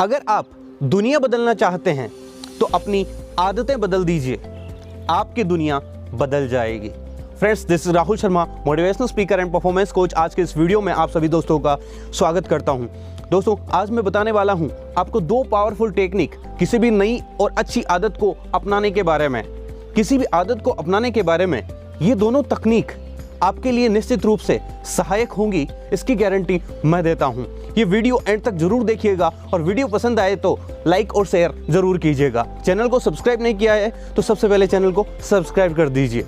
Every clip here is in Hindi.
अगर आप दुनिया बदलना चाहते हैं तो अपनी आदतें बदल दीजिए, आपकी दुनिया बदल जाएगी। Friends, this is Rahul Sharma, motivational speaker and performance coach. आज के इस वीडियो में आप सभी दोस्तों का स्वागत करता हूं। दोस्तों, आज मैं बताने वाला हूं आपको 2 पावरफुल टेक्निक किसी भी नई और अच्छी आदत को अपनाने के बारे में। किसी भी आदत को अपनाने के बारे में ये दोनों तकनीक आपके लिए निश्चित रूप से सहायक होंगी, इसकी गारंटी मैं देता हूं। ये वीडियो एंड तक जरूर देखिएगा और वीडियो पसंद आए तो लाइक और शेयर जरूर कीजिएगा। चैनल को सब्सक्राइब नहीं किया है तो सबसे पहले चैनल को सब्सक्राइब कर दीजिए।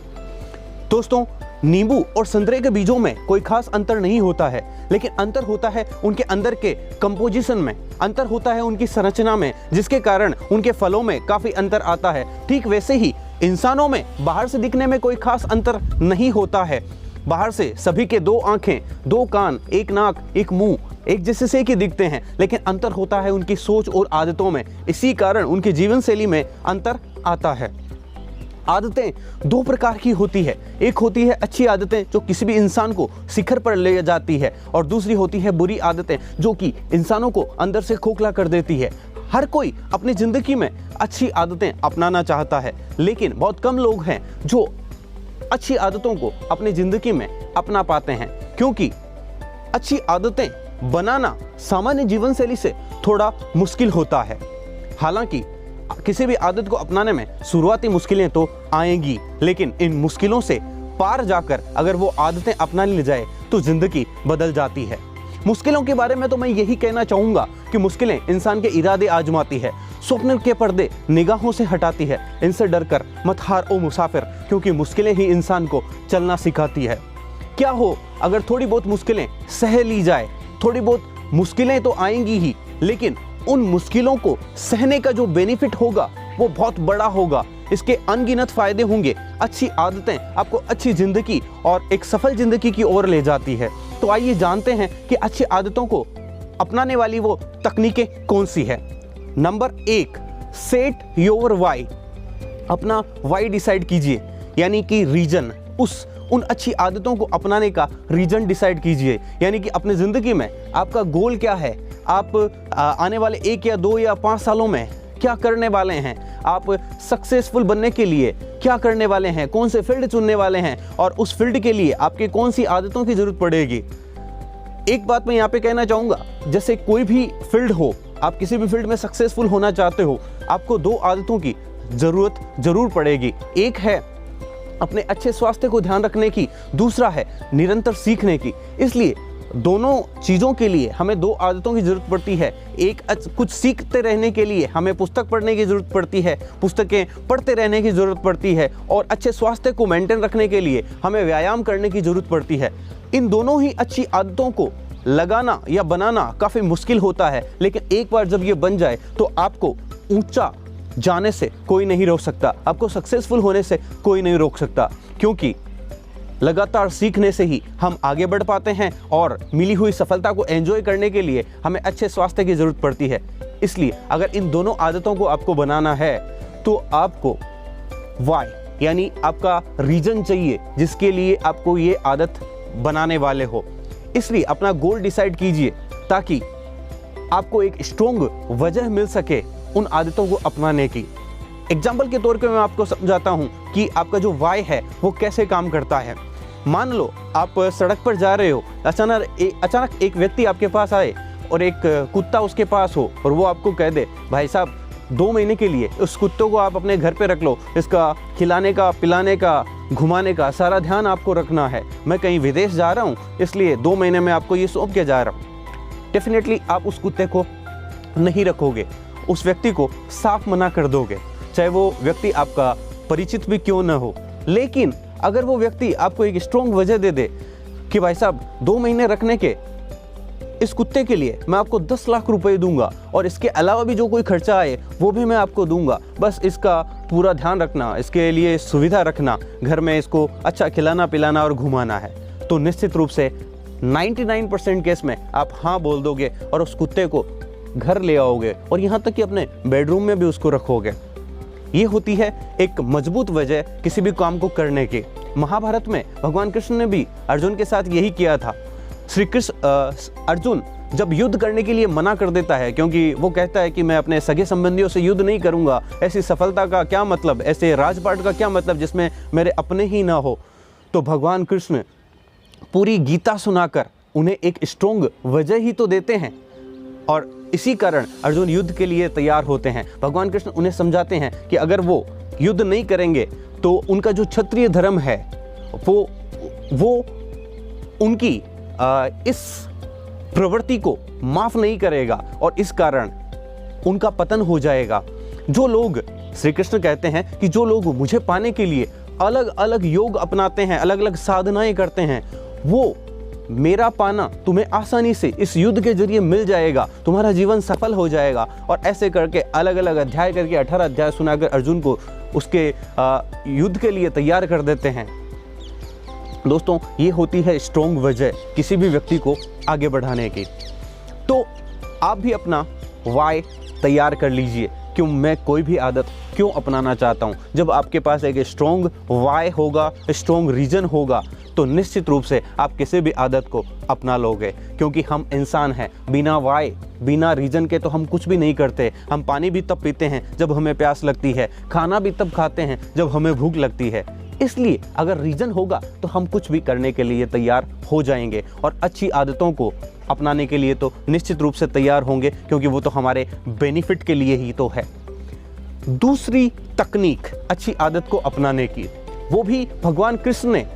दोस्तों, नींबू और संतरे के बीजों में कोई खास अंतर नहीं होता है, लेकिन अंतर होता है उनके अंदर के कंपोजिशन में, अंतर होता है उनकी संरचना में, जिसके कारण उनके फलों में काफी अंतर आता है। ठीक वैसे ही इंसानों में बाहर से दिखने में कोई खास अंतर नहीं होता है। बाहर से सभी के 2 आंखें, 2 कान, 1 नाक, 1 मुंह एक जैसे से ही दिखते हैं, लेकिन अंतर होता है उनकी सोच और आदतों में। इसी कारण उनकी जीवन शैली में अंतर आता है। आदतें 2 प्रकार की होती है। एक होती है अच्छी आदतें जो किसी भी इंसान को शिखर पर ले जाती है, और दूसरी होती है बुरी आदतें जो कि इंसानों को अंदर से खोखला कर देती है। हर कोई अपनी जिंदगी में अच्छी आदतें अपनाना चाहता है, लेकिन बहुत कम लोग हैं जो अच्छी आदतों को अपनी जिंदगी में अपना पाते हैं, क्योंकि अच्छी आदतें बनाना सामान्य जीवन शैली से थोड़ा मुश्किल होता है। हालांकि किसी भी आदत को अपनाने में शुरुआती मुश्किलें तो आएंगी, लेकिन इन मुश्किलों से पार जाकर अगर वो आदतें अपना ली जाए तो जिंदगी बदल जाती है। मुश्किलों के बारे में तो मैं यही कहना चाहूंगा कि मुश्किलें इंसान के इरादे आजमाती है, स्वप्न के पर्दे निगाहों से हटाती है। इनसे डरकर मत हार ओ मुसाफिर, क्योंकि मुश्किलें ही इंसान को चलना सिखाती है। क्या हो अगर थोड़ी बहुत मुश्किलें सह ली जाए? थोड़ी बहुत मुश्किलें तो आएंगी ही, लेकिन उन मुश्किलों को सहने का जो बेनिफिट होगा वो बहुत बड़ा होगा। इसके अनगिनत फायदे होंगे। अच्छी आदतें आपको अच्छी जिंदगी और एक सफल जिंदगी की ओर ले जाती है। तो आइए जानते हैं कि अच्छी आदतों को अपनाने वाली वो तकनीकें कौन सी है। Number 1, set your why. अपना वाई डिसाइड कीजिए, यानी कि रीजन। उन अच्छी आदतों को अपनाने का रीजन डिसाइड कीजिए, यानी कि अपनी जिंदगी में आपका गोल क्या है। आप आने वाले 1 या 2 या 5 सालों में क्या करने वाले हैं, आप सक्सेसफुल बनने के लिए क्या करने वाले हैं, कौन से फील्ड चुनने वाले हैं, और उस फील्ड के लिए आपके कौन सी आदतों की जरूरत पड़ेगी। एक बात मैं यहाँ पे कहना चाहूँगा, जैसे कोई भी फील्ड हो, आप किसी भी फील्ड में सक्सेसफुल होना चाहते हो, आपको 2 आदतों की जरूरत जरूर पड़ेगी। एक है अपने अच्छे स्वास्थ्य को ध्यान रखने की, दूसरा है निरंतर सीखने की। इसलिए दोनों चीज़ों के लिए हमें 2 आदतों की जरूरत पड़ती है। एक, कुछ सीखते रहने के लिए हमें पुस्तक पढ़ने की जरूरत पड़ती है, पुस्तकें पढ़ते रहने की जरूरत पड़ती है, और अच्छे स्वास्थ्य को मेंटेन रखने के लिए हमें व्यायाम करने की जरूरत पड़ती है। इन दोनों ही अच्छी आदतों को लगाना या बनाना काफ़ी मुश्किल होता है, लेकिन एक बार जब ये बन जाए तो आपको ऊंचा जाने से कोई नहीं रोक सकता, आपको सक्सेसफुल होने से कोई नहीं रोक सकता, क्योंकि लगातार सीखने से ही हम आगे बढ़ पाते हैं, और मिली हुई सफलता को एंजॉय करने के लिए हमें अच्छे स्वास्थ्य की जरूरत पड़ती है। इसलिए अगर इन दोनों आदतों को आपको बनाना है तो आपको वाई, यानी आपका रीजन चाहिए जिसके लिए आपको ये आदत बनाने वाले हो। इसलिए अपना गोल डिसाइड कीजिए ताकि आपको एक स्ट्रॉन्ग वजह मिल सके उन आदतों को अपनाने की। एग्जाम्पल के तौर पे मैं आपको समझाता हूँ कि आपका जो वाई है वो कैसे काम करता है। मान लो आप सड़क पर जा रहे हो, अचानक एक व्यक्ति आपके पास आए और एक कुत्ता उसके पास हो, और वो आपको कह दे, भाई साहब 2 महीने के लिए उस कुत्ते को आप अपने घर पे रख लो, इसका खिलाने का, पिलाने का, घुमाने का सारा ध्यान आपको रखना है। मैं कहीं विदेश जा रहा हूँ, इसलिए 2 महीने में आपको ये सौंप के जा रहा हूँ। डेफिनेटली आप उस कुत्ते को नहीं रखोगे, उस व्यक्ति को साफ मना कर दोगे, चाहे वो व्यक्ति आपका परिचित भी क्यों न हो। लेकिन अगर वो व्यक्ति आपको एक स्ट्रॉन्ग वजह दे दे कि भाई साहब 2 महीने रखने के इस कुत्ते के लिए मैं आपको 10 लाख रुपए दूंगा, और इसके अलावा भी जो कोई खर्चा आए वो भी मैं आपको दूंगा, बस इसका पूरा ध्यान रखना, इसके लिए सुविधा रखना, घर में इसको अच्छा खिलाना पिलाना और घुमाना है, तो निश्चित रूप से 99% केस में आप हाँ बोल दोगे और उस कुत्ते को घर ले आओगे, और यहाँ तक कि अपने बेडरूम में भी उसको रखोगे। ये होती है एक मजबूत वजह किसी भी काम को करने की। महाभारत में भगवान कृष्ण ने भी अर्जुन के साथ यही किया था। अर्जुन जब युद्ध करने के लिए मना कर देता है, क्योंकि वो कहता है कि मैं अपने सगे संबंधियों से युद्ध नहीं करूंगा, ऐसी सफलता का क्या मतलब, ऐसे राजपाट का क्या मतलब जिसमें मेरे अपने ही ना हो। तो भगवान कृष्ण पूरी गीता सुनाकर उन्हें एक स्ट्रॉन्ग वजह ही तो देते हैं, और इसी कारण अर्जुन युद्ध के लिए तैयार होते हैं। भगवान कृष्ण उन्हें समझाते हैं कि अगर वो युद्ध नहीं करेंगे तो उनका जो क्षत्रिय धर्म है वो उनकी इस प्रवृत्ति को माफ नहीं करेगा, और इस कारण उनका पतन हो जाएगा। जो लोग, श्री कृष्ण कहते हैं कि जो लोग मुझे पाने के लिए अलग अलग योग अपनाते हैं, अलग अलग साधनाएं करते हैं, वो मेरा पाना तुम्हें आसानी से इस युद्ध के जरिए मिल जाएगा, तुम्हारा जीवन सफल हो जाएगा। और ऐसे करके अलग अलग अध्याय करके 18 अध्याय सुनाकर अर्जुन को उसके युद्ध के लिए तैयार कर देते हैं। दोस्तों, ये होती है स्ट्रॉन्ग वजह किसी भी व्यक्ति को आगे बढ़ाने की। तो आप भी अपना वाई तैयार कर लीजिए, क्यों मैं कोई भी आदत क्यों अपनाना चाहता हूँ। जब आपके पास एक स्ट्रॉन्ग वाई होगा, स्ट्रॉन्ग रीजन होगा, तो निश्चित रूप से आप किसी भी आदत को अपना लोगे, क्योंकि हम इंसान हैं। बिना वाई, बिना रीजन के तो हम कुछ भी नहीं करते। हम पानी भी तब पीते हैं जब हमें प्यास लगती है, खाना भी तब खाते हैं जब हमें भूख लगती है। इसलिए अगर रीजन होगा तो हम कुछ भी करने के लिए तैयार हो जाएंगे, और अच्छी आदतों को अपनाने के लिए तो निश्चित रूप से तैयार होंगे, क्योंकि वो तो हमारे बेनिफिट के लिए ही तो है। दूसरी तकनीक अच्छी आदत को अपनाने की, वो भी भगवान कृष्ण ने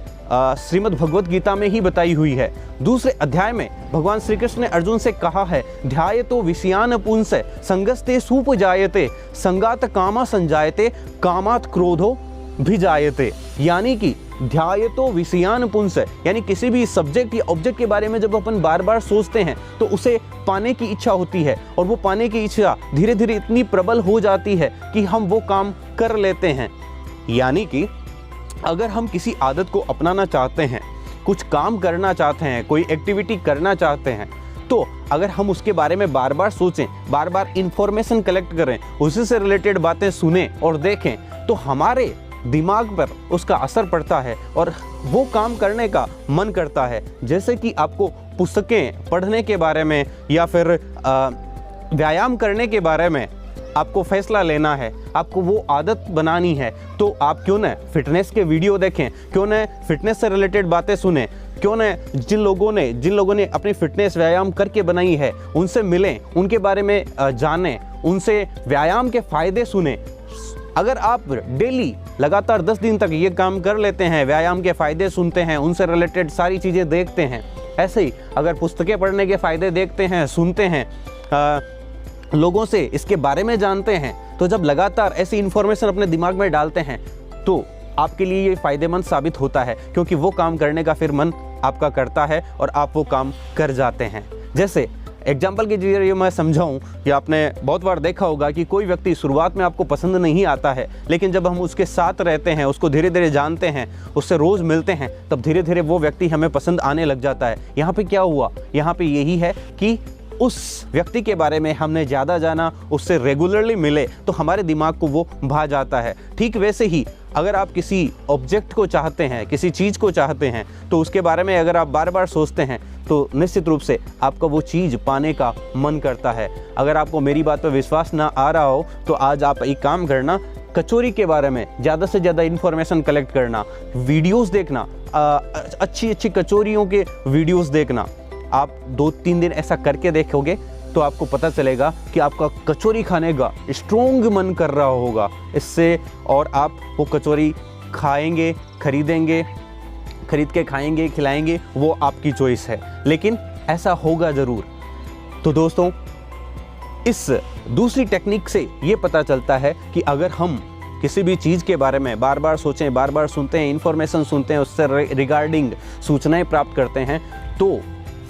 श्रीमद् भगवत गीता में ही बताई हुई है। दूसरे अध्याय में भगवान श्री कृष्ण ने अर्जुन से कहा है, ध्यायतो विषयान पुंस संगस्ते सुपजायते संगात कामा संजायते कामात क्रोधो भिजायते। यानी कि ध्यायतो विषयान पुंस, यानी किसी भी सब्जेक्ट या ऑब्जेक्ट के बारे में जब अपन बार बार सोचते हैं तो उसे पाने की इच्छा होती है, और वो पाने की इच्छा धीरे धीरे इतनी प्रबल हो जाती है कि हम वो काम कर लेते हैं। यानी कि अगर हम किसी आदत को अपनाना चाहते हैं, कुछ काम करना चाहते हैं, कोई एक्टिविटी करना चाहते हैं, तो अगर हम उसके बारे में बार बार सोचें, बार बार इंफॉर्मेशन कलेक्ट करें, उसी से रिलेटेड बातें सुनें और देखें, तो हमारे दिमाग पर उसका असर पड़ता है और वो काम करने का मन करता है। जैसे कि आपको पुस्तकें पढ़ने के बारे में या फिर व्यायाम करने के बारे में आपको फैसला लेना है, आपको वो आदत बनानी है, तो आप क्यों न फिटनेस के वीडियो देखें, क्यों न फिटनेस से रिलेटेड बातें सुने, क्यों न जिन लोगों ने अपनी फिटनेस व्यायाम करके बनाई है उनसे मिलें, उनके बारे में जानें, उनसे व्यायाम के फायदे सुने। अगर आप डेली लगातार 10 दिन तक ये काम कर लेते हैं, व्यायाम के फायदे सुनते हैं, उनसे रिलेटेड सारी चीज़ें देखते हैं, ऐसे ही अगर पुस्तकें पढ़ने के फायदे देखते हैं, सुनते हैं, लोगों से इसके बारे में जानते हैं, तो जब लगातार ऐसी इन्फॉर्मेशन अपने दिमाग में डालते हैं तो आपके लिए ये फ़ायदेमंद साबित होता है, क्योंकि वो काम करने का फिर मन आपका करता है और आप वो काम कर जाते हैं। जैसे एग्जाम्पल के जरिए मैं समझाऊं, या आपने बहुत बार देखा होगा कि कोई व्यक्ति शुरुआत में आपको पसंद नहीं आता है, लेकिन जब हम उसके साथ रहते हैं, उसको धीरे धीरे जानते हैं, उससे रोज़ मिलते हैं, तब धीरे धीरे वो व्यक्ति हमें पसंद आने लग जाता है। यहाँ पे क्या हुआ? यहाँ पे यही है कि उस व्यक्ति के बारे में हमने ज़्यादा जाना, उससे रेगुलरली मिले, तो हमारे दिमाग को वो भा जाता है। ठीक वैसे ही अगर आप किसी ऑब्जेक्ट को चाहते हैं, किसी चीज़ को चाहते हैं, तो उसके बारे में अगर आप बार बार सोचते हैं तो निश्चित रूप से आपका वो चीज़ पाने का मन करता है। अगर आपको मेरी बात पर विश्वास ना आ रहा हो तो आज आप एक काम करना, कचौरी के बारे में ज़्यादा से ज़्यादा इन्फॉर्मेशन कलेक्ट करना, वीडियोस देखना, अच्छी अच्छी कचौरियों के वीडियोस देखना। आप 2-3 दिन ऐसा करके देखोगे तो आपको पता चलेगा कि आपका कचौरी खाने का स्ट्रॉन्ग मन कर रहा होगा इससे, और आप वो कचौरी खाएंगे, खरीद के खाएंगे, खिलाएंगे, वो आपकी चॉइस है, लेकिन ऐसा होगा ज़रूर। तो दोस्तों, इस दूसरी टेक्निक से ये पता चलता है कि अगर हम किसी भी चीज़ के बारे में बार बार सोचें, बार बार सुनते हैं, इन्फॉर्मेशन सुनते हैं, उससे रिगार्डिंग सूचनाएं प्राप्त करते हैं, तो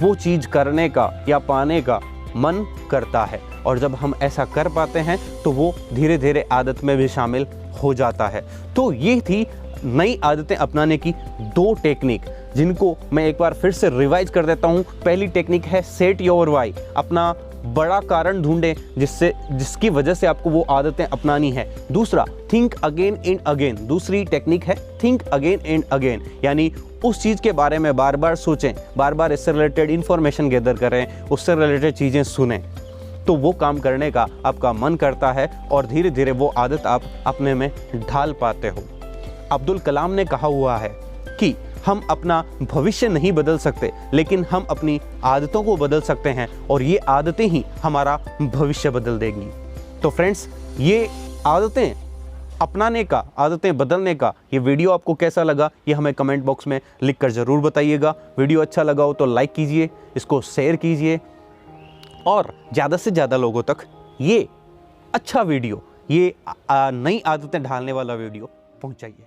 वो चीज़ करने का या पाने का मन करता है, और जब हम ऐसा कर पाते हैं तो वो धीरे धीरे आदत में भी शामिल हो जाता है। तो ये थी नई आदतें अपनाने की 2 टेक्निक, जिनको मैं एक बार फिर से रिवाइज कर देता हूँ। पहली टेक्निक है सेट योर वाई, अपना बड़ा कारण ढूंढें जिसकी वजह से आपको वो आदतें अपनानी है। दूसरा, थिंक अगेन एंड अगेन। दूसरी टेक्निक है थिंक अगेन एंड अगेन, यानी उस चीज़ के बारे में बार बार सोचें, बार बार इससे रिलेटेड इंफॉर्मेशन गैदर करें, उससे रिलेटेड चीज़ें सुनें, तो वो काम करने का आपका मन करता है और धीरे धीरे वो आदत आप अपने में ढाल पाते हो। अब्दुल कलाम ने कहा हुआ है कि हम अपना भविष्य नहीं बदल सकते, लेकिन हम अपनी आदतों को बदल सकते हैं और ये आदतें ही हमारा भविष्य बदल देंगी। तो फ्रेंड्स, ये आदतें अपनाने का, आदतें बदलने का ये वीडियो आपको कैसा लगा, ये हमें कमेंट बॉक्स में लिखकर ज़रूर बताइएगा। वीडियो अच्छा लगा हो तो लाइक कीजिए, इसको शेयर कीजिए और ज़्यादा से ज़्यादा लोगों तक ये अच्छा वीडियो, ये नई आदतें ढालने वाला वीडियो पहुंचाइए।